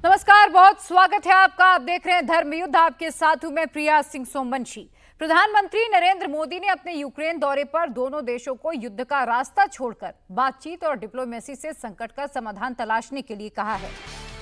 नमस्कार, बहुत स्वागत है आपका। आप देख रहे हैं धर्म युद्ध। आपके साथ हूं मैं प्रिया सिंह सोमवंशी। प्रधानमंत्री नरेंद्र मोदी ने अपने यूक्रेन दौरे पर दोनों देशों को युद्ध का रास्ता छोड़कर बातचीत और डिप्लोमेसी से संकट का समाधान तलाशने के लिए कहा है।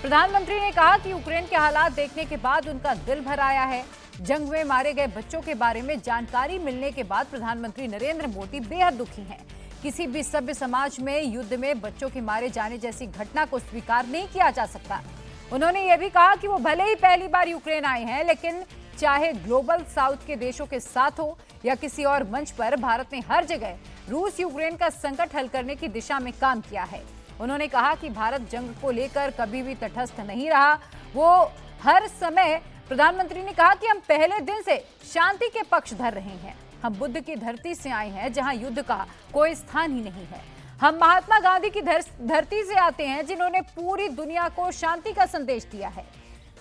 प्रधानमंत्री ने कहा कि यूक्रेन के हालात देखने के बाद उनका दिल भर आया है। जंग में मारे गए बच्चों के बारे में जानकारी मिलने के बाद प्रधानमंत्री नरेंद्र मोदी बेहद दुखी हैं। किसी भी सभ्य समाज में युद्ध में बच्चों के मारे जाने जैसी घटना को स्वीकार नहीं किया जा सकता। उन्होंने यह भी कहा कि वो भले ही पहली बार यूक्रेन आए हैं, लेकिन चाहे ग्लोबल साउथ के देशों के साथ हो या किसी और मंच पर, भारत ने हर जगह रूस यूक्रेन का संकट हल करने की दिशा में काम किया है। उन्होंने कहा कि भारत जंग को लेकर कभी भी तटस्थ नहीं रहा। वो हर समय प्रधानमंत्री ने कहा कि हम पहले दिन से शांति के पक्ष धर रहे हैं। हम बुद्ध की धरती से आए हैं जहां युद्ध का कोई स्थान ही नहीं है। हम महात्मा गांधी की धरती से आते हैं जिन्होंने पूरी दुनिया को शांति का संदेश दिया है।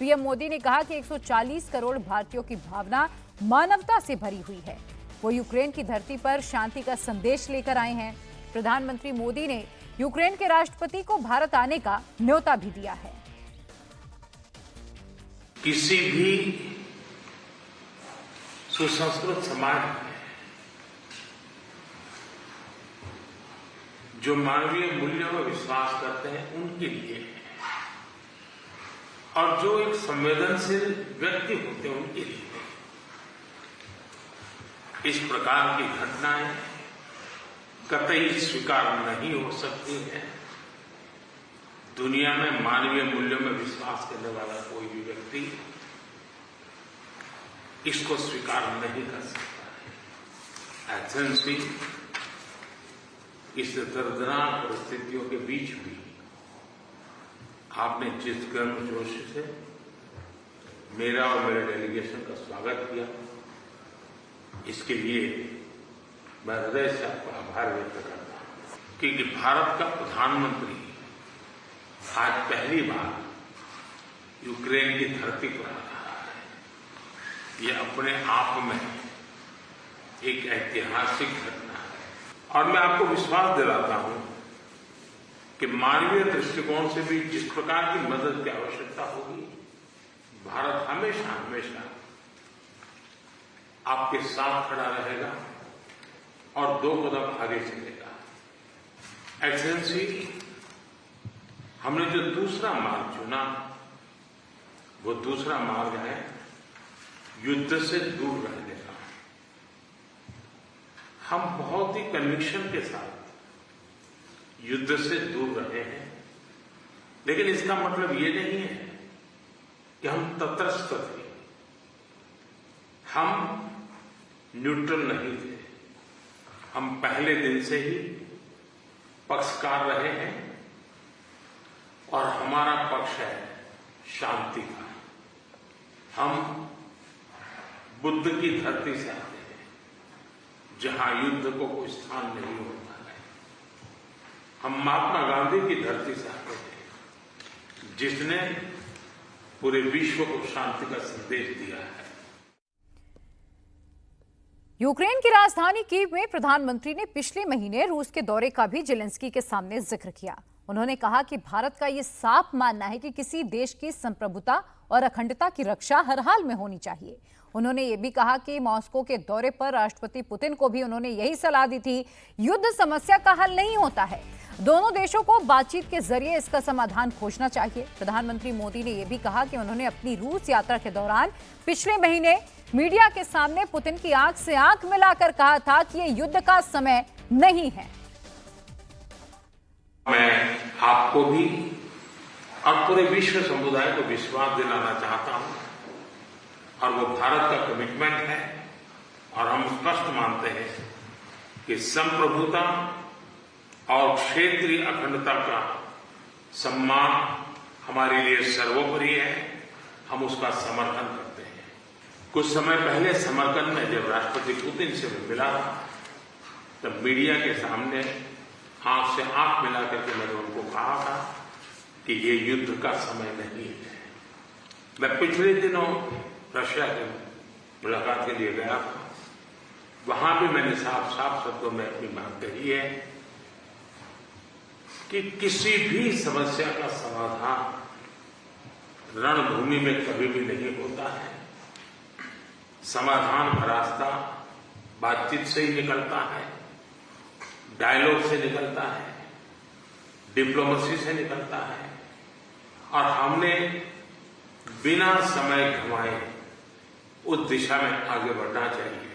पीएम मोदी ने कहा कि 140 करोड़ भारतीयों की भावना मानवता से भरी हुई है। वो यूक्रेन की धरती पर शांति का संदेश लेकर आए हैं। प्रधानमंत्री मोदी ने यूक्रेन के राष्ट्रपति को भारत आने का न्योता भी दिया है। किसी भी सुसंस्कृत समाज में जो मानवीय मूल्यों में विश्वास करते हैं उनके लिए, और जो एक संवेदनशील व्यक्ति होते हैं उनके लिए इस प्रकार की घटनाएं कतई स्वीकार नहीं हो सकती है। दुनिया में मानवीय मूल्यों में विश्वास करने वाला कोई भी व्यक्ति इसको स्वीकार नहीं कर सकता है। एथेंस भी इस दर्दनाक परिस्थितियों के बीच भी आपने जिस गर्मजोश से मेरा और मेरे डेलीगेशन का स्वागत किया, इसके लिए मैं हृदय से आपका आभार व्यक्त करता हूं। क्योंकि भारत का प्रधानमंत्री आज पहली बार यूक्रेन की धरती पर आ रहा है। यह अपने आप में एक ऐतिहासिक घटना है, और मैं आपको विश्वास दिलाता हूं कि मानवीय दृष्टिकोण से भी जिस प्रकार की मदद की आवश्यकता होगी, भारत हमेशा हमेशा आपके साथ खड़ा रहेगा और 2 कदम आगे चलेगा। एक्सेलेंसी, हमने जो दूसरा मार्ग चुना, वो दूसरा मार्ग है युद्ध से दूर रहने का। हम बहुत ही कन्विक्शन के साथ युद्ध से दूर रहे हैं, लेकिन इसका मतलब ये नहीं है कि हम तटस्थ थे। हम न्यूट्रल नहीं थे। हम पहले दिन से ही पक्षकार रहे हैं, और हमारा पक्ष है शांति का। हम बुद्ध की धरती से आते हैं जहां युद्ध को कोई स्थान नहीं होता है। हम महात्मा गांधी की धरती से आते हैं जिसने पूरे विश्व को शांति का संदेश दिया है। यूक्रेन की राजधानी कीव में प्रधानमंत्री ने पिछले महीने रूस के दौरे का भी जेलेंस्की के सामने जिक्र किया। उन्होंने कहा कि भारत का ये साफ मानना है कि किसी देश की संप्रभुता और अखंडता की रक्षा हर हाल में होनी चाहिए। उन्होंने ये भी कहा कि मॉस्को के दौरे पर राष्ट्रपति पुतिन को भी उन्होंने यही सलाह दी थी। युद्ध समस्या का हल नहीं होता है, दोनों देशों को बातचीत के जरिए इसका समाधान खोजना चाहिए। प्रधानमंत्री मोदी ने यह भी कहा कि उन्होंने अपनी रूस यात्रा के दौरान पिछले महीने मीडिया के सामने पुतिन की आंख से आंख मिलाकर कहा था कि यह युद्ध का समय नहीं है। मैं आपको भी और पूरे विश्व समुदाय को विश्वास दिलाना चाहता हूं, और वो भारत का कमिटमेंट है, और हम स्पष्ट मानते हैं कि संप्रभुता और क्षेत्रीय अखंडता का सम्मान हमारे लिए सर्वोपरि है। हम उसका समर्थन करते हैं। कुछ समय पहले समरकंद में जब राष्ट्रपति पुतिन से मिला था, तब मीडिया के सामने आंख से आंख मिला करके मैंने उनको कहा था कि ये युद्ध का समय नहीं है। मैं पिछले दिनों रशिया की मुलाकात के लिए गया था। वहां भी मैंने साफ साफ शब्दों में अपनी बात कही है कि किसी भी समस्या का समाधान रणभूमि में कभी भी नहीं होता है। समाधान का रास्ता बातचीत से ही निकलता है, डायलॉग से निकलता है, डिप्लोमेसी से निकलता है, और हमने बिना समय गंवाए उस दिशा में आगे बढ़ना चाहिए।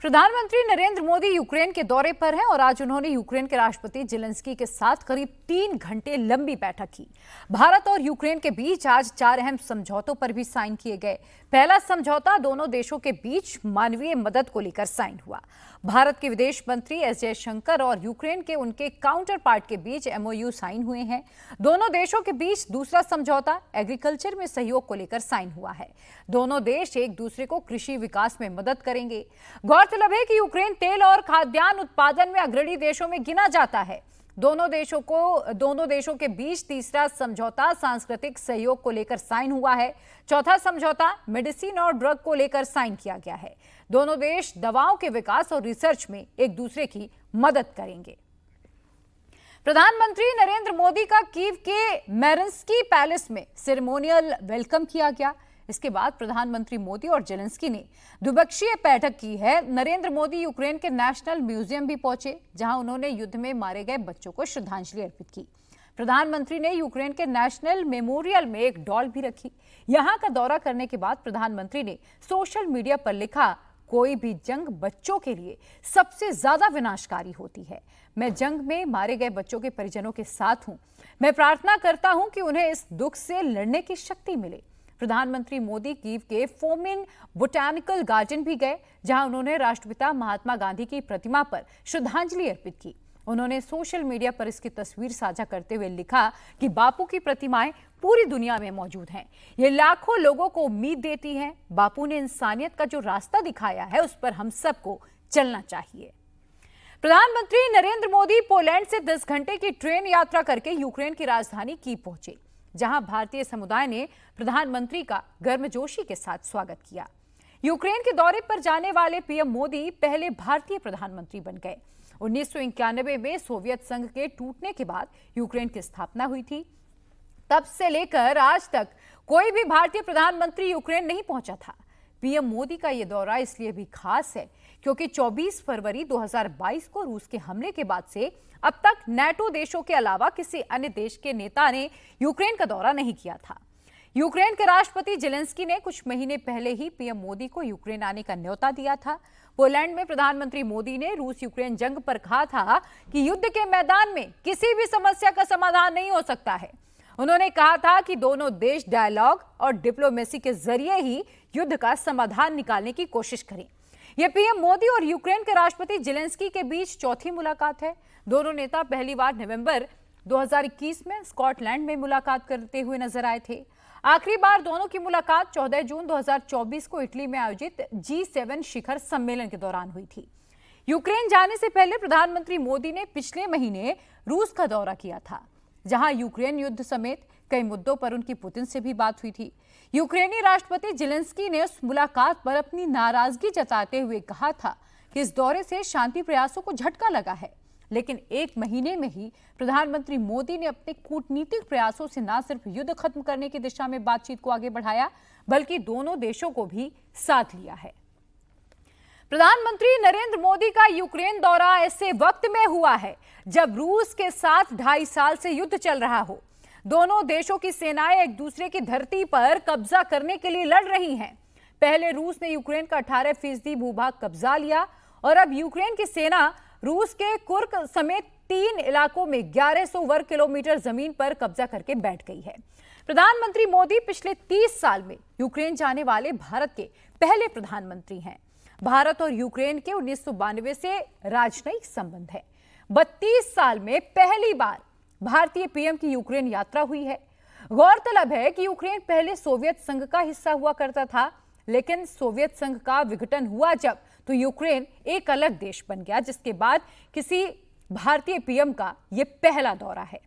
प्रधानमंत्री नरेंद्र मोदी यूक्रेन के दौरे पर हैं और आज उन्होंने यूक्रेन के राष्ट्रपति जेलेंस्की के साथ करीब 3 घंटे लंबी बैठक की। भारत और यूक्रेन के बीच आज 4 अहम समझौतों पर भी साइन किए गए। पहला समझौता दोनों देशों के बीच मानवीय मदद को लेकर साइन हुआ। भारत के विदेश मंत्री एस जयशंकर और यूक्रेन के उनके काउंटर पार्ट के बीच MOU साइन हुए हैं। दोनों देशों के बीच दूसरा समझौता एग्रीकल्चर में सहयोग को लेकर साइन हुआ है। दोनों देश एक दूसरे को कृषि विकास में मदद करेंगे। गौरतलब है कि यूक्रेन तेल और खाद्यान्न उत्पादन में अग्रणी देशों में गिना जाता है। दोनों देशों के बीच तीसरा समझौता सांस्कृतिक सहयोग को लेकर साइन हुआ है। चौथा समझौता मेडिसिन और ड्रग को लेकर साइन किया गया है। दोनों देश दवाओं के विकास और रिसर्च में एक दूसरे की मदद करेंगे। प्रधानमंत्री नरेंद्र मोदी का कीव के मेरिन्स्की पैलेस में सेरेमोनियल वेलकम किया गया। इसके बाद प्रधानमंत्री मोदी और जेलेंस्की ने द्विपक्षीय बैठक की है। नरेंद्र मोदी यूक्रेन के नेशनल म्यूजियम भी पहुंचे, जहां उन्होंने युद्ध में मारे गए बच्चों को श्रद्धांजलि अर्पित की। प्रधानमंत्री ने यूक्रेन के नेशनल मेमोरियल में एक डॉल भी रखी। यहां का दौरा करने के बाद प्रधानमंत्री ने सोशल मीडिया पर लिखा, कोई भी जंग बच्चों के लिए सबसे ज्यादा विनाशकारी होती है। मैं जंग में मारे गए बच्चों के परिजनों के साथ हूं। मैं प्रार्थना करता हूं कि उन्हें इस दुख से लड़ने की शक्ति मिले। प्रधानमंत्री मोदी कीव के फोमिन बोटैनिकल गार्डन भी गए, जहां उन्होंने राष्ट्रपिता महात्मा गांधी की प्रतिमा पर श्रद्धांजलि अर्पित की। उन्होंने सोशल मीडिया पर इसकी तस्वीर साझा करते हुए लिखा कि बापू की प्रतिमाएं पूरी दुनिया में मौजूद हैं। ये लाखों लोगों को उम्मीद देती हैं। बापू ने इंसानियत का जो रास्ता दिखाया है, उस पर हम सबको चलना चाहिए। प्रधानमंत्री नरेंद्र मोदी पोलैंड से 10 घंटे की ट्रेन यात्रा करके यूक्रेन की राजधानी कीव पहुंचे, जहां भारतीय समुदाय ने प्रधानमंत्री का गर्मजोशी के साथ स्वागत किया। यूक्रेन के दौरे पर जाने वाले पीएम मोदी पहले भारतीय प्रधानमंत्री बन गए। 1991 में सोवियत संघ के टूटने के बाद यूक्रेन की स्थापना हुई थी। तब से लेकर आज तक कोई भी भारतीय प्रधानमंत्री यूक्रेन नहीं पहुंचा था। पीएम मोदी का यह दौरा इसलिए भी खास है क्योंकि 24 फरवरी 2022 को रूस के हमले के बाद से अब तक नेटो देशों के अलावा किसी अन्य देश के नेता ने यूक्रेन का दौरा नहीं किया था। यूक्रेन के राष्ट्रपति जेलेंस्की ने कुछ महीने पहले ही पीएम मोदी को यूक्रेन आने का न्योता दिया था। पोलैंड में प्रधानमंत्री मोदी ने रूस यूक्रेन जंग पर कहा था कि युद्ध के मैदान में किसी भी समस्या का समाधान नहीं हो सकता है। उन्होंने कहा था कि दोनों देश डायलॉग और डिप्लोमेसी के जरिए ही युद्ध का समाधान निकालने की कोशिश करें। यह पीएम मोदी और यूक्रेन के राष्ट्रपति जेलेंस्की के बीच चौथी मुलाकात है। दोनों नेता पहली बार नवंबर 2021 में स्कॉटलैंड में मुलाकात करते हुए नजर आए थे। आखिरी बार दोनों की मुलाकात 14 जून 2024 को इटली में आयोजित G7 शिखर सम्मेलन के दौरान हुई थी। यूक्रेन जाने से पहले प्रधानमंत्री मोदी ने पिछले महीने रूस का दौरा किया था, जहां यूक्रेन युद्ध समेत कई मुद्दों पर उनकी पुतिन से भी बात हुई थी। यूक्रेनी राष्ट्रपति जेलेंस्की ने उस मुलाकात पर अपनी नाराजगी जताते हुए कहा था कि इस दौरे से शांति प्रयासों को झटका लगा है, लेकिन 1 महीने में ही प्रधानमंत्री मोदी ने अपने कूटनीतिक प्रयासों से न सिर्फ युद्ध खत्म करने की दिशा में बातचीत को आगे बढ़ाया, बल्कि दोनों देशों को भी साथ लिया है। प्रधानमंत्री नरेंद्र मोदी का यूक्रेन दौरा ऐसे वक्त में हुआ है जब रूस के साथ 2.5 साल से युद्ध चल रहा हो। दोनों देशों की सेनाएं एक दूसरे की धरती पर कब्जा करने के लिए लड़ रही हैं। पहले रूस ने यूक्रेन का 18% भूभाग कब्जा लिया और अब यूक्रेन की सेना रूस के कुर्क समेत 3 इलाकों में 1100 वर्ग किलोमीटर जमीन पर कब्जा करके बैठ गई है। प्रधानमंत्री मोदी पिछले 30 साल में यूक्रेन जाने वाले भारत के पहले प्रधानमंत्री हैं। भारत और यूक्रेन के 1992 से राजनयिक संबंध है। 32 साल में पहली बार भारतीय पीएम की यूक्रेन यात्रा हुई है। गौरतलब है कि यूक्रेन पहले सोवियत संघ का हिस्सा हुआ करता था, लेकिन सोवियत संघ का विघटन हुआ जब, तो यूक्रेन एक अलग देश बन गया, जिसके बाद किसी भारतीय पीएम का यह पहला दौरा है।